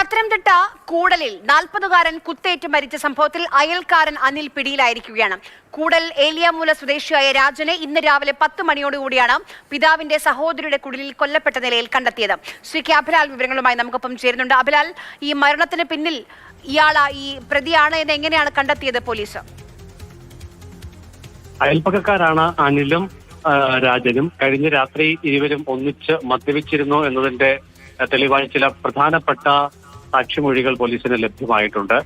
പത്തനംതിട്ട കൂടലിൽ 40-കാരൻ കുത്തേറ്റ് മരിച്ച സംഭവത്തിൽ അയൽക്കാരൻ അനിൽ പിടിയിലായിരിക്കുകയാണ്. കൂടൽ ഏലിയാമൂല സ്വദേശിയായ രാജനെ ഇന്ന് രാവിലെ 10 മണിയോടുകൂടിയാണ് പിതാവിന്റെ സഹോദരിയുടെ കുടിലിൽ കൊല്ലപ്പെട്ട നിലയിൽ കണ്ടെത്തിയത്. ശ്രീ കെ അഭിലാൽ വിവരങ്ങളുമായി നമുക്കൊപ്പം ചേരുന്നുണ്ട്. അഭിലാൽ, ഈ മരണത്തിന് പിന്നിൽ ഈ പ്രതിയാണ് എന്ന് എങ്ങനെയാണ് കണ്ടെത്തിയത് പോലീസ്? അയൽപ്പക്കക്കാരാണ് അനിലും രാജനും. കഴിഞ്ഞ രാത്രി ഇരുവരും ഒന്നിച്ച് മദ്യപിച്ചിരുന്നു എന്നതിന്റെ തെളിവായി ചില പ്രധാനപ്പെട്ട സാക്ഷിമൊഴികൾ പോലീസിന് ലഭ്യമായിട്ടുണ്ട്.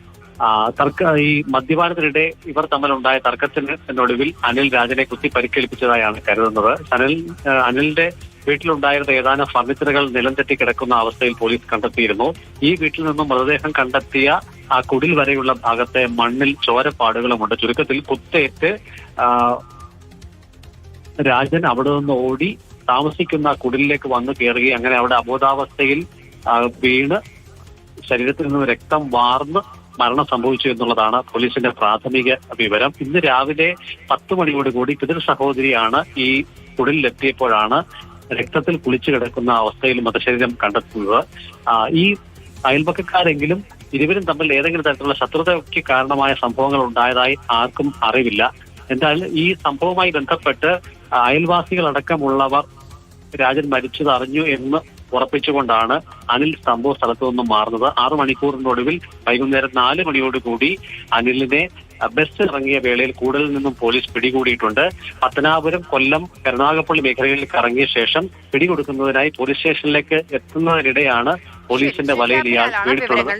ഈ മദ്യപാനത്തിനിടെ ഇവർ തമ്മിലുണ്ടായ തർക്കത്തിനൊടുവിൽ അനിൽ രാജനെ കുത്തി പരിക്കേൽപ്പിച്ചതായാണ് കരുതുന്നത്. അനിലിന്റെ വീട്ടിലുണ്ടായിരുന്ന ഏതാനും ഫർണിച്ചറുകൾ നിലം തെറ്റി കിടക്കുന്ന അവസ്ഥയിൽ പോലീസ് കണ്ടെത്തിയിരുന്നു. ഈ വീട്ടിൽ നിന്നും മൃതദേഹം കണ്ടെത്തിയ ആ കുടിൽ വരെയുള്ള ഭാഗത്തെ മണ്ണിൽ ചോരപ്പാടുകളുമുണ്ട്. ചുരുക്കത്തിൽ കുത്തേറ്റ് രാജൻ അവിടെ നിന്ന് ഓടി താമസിക്കുന്ന കുടിലിലേക്ക് വന്നു കയറുകയും അങ്ങനെ അവിടെ അബോധാവസ്ഥയിൽ വീണ് ശരീരത്തിൽ നിന്ന് രക്തം വാർന്ന് മരണം സംഭവിച്ചു എന്നുള്ളതാണ് പോലീസിന്റെ പ്രാഥമിക വിവരം. ഇന്ന് രാവിലെ 10 മണിയോടുകൂടി പിതൃ സഹോദരിയാണ് ഈ കുടിലെത്തിയപ്പോഴാണ് രക്തത്തിൽ കുളിച്ചു കിടക്കുന്ന അവസ്ഥയിൽ മൃതശരീരം കണ്ടെത്തുന്നത്. ഈ അയൽപക്കക്കാരെങ്കിലും ഇരുവരും തമ്മിൽ ഏതെങ്കിലും തരത്തിലുള്ള ശത്രുതയ്ക്ക് കാരണമായ സംഭവങ്ങൾ ഉണ്ടായതായി ആർക്കും അറിവില്ല. എന്തായാലും ഈ സംഭവവുമായി ബന്ധപ്പെട്ട് അയൽവാസികളടക്കമുള്ളവർ രാജൻ മരിച്ചത് അറിഞ്ഞു എന്ന് ഉറപ്പിച്ചുകൊണ്ടാണ് അനിൽ സംഭവ സ്ഥലത്തു നിന്നും മാറുന്നത്. 6 മണിക്കൂറിനൊടുവിൽ വൈകുന്നേരം 4 മണിയോടുകൂടി അനിലിനെ ബസ് ഇറങ്ങിയ വേളയിൽ കൂടുതൽ നിന്നും പോലീസ് പിടികൂടിയിട്ടുണ്ട്. പത്തനാപുരം, കൊല്ലം, കരുനാഗപ്പള്ളി മേഖലകളിൽ കറങ്ങിയ ശേഷം പിടികൊടുക്കുന്നതിനായി പോലീസ് സ്റ്റേഷനിലേക്ക് എത്തുന്നതിനിടെയാണ് പോലീസിന്റെ വലയിൽ ഇയാൾ വീണിട്ടുള്ളത്.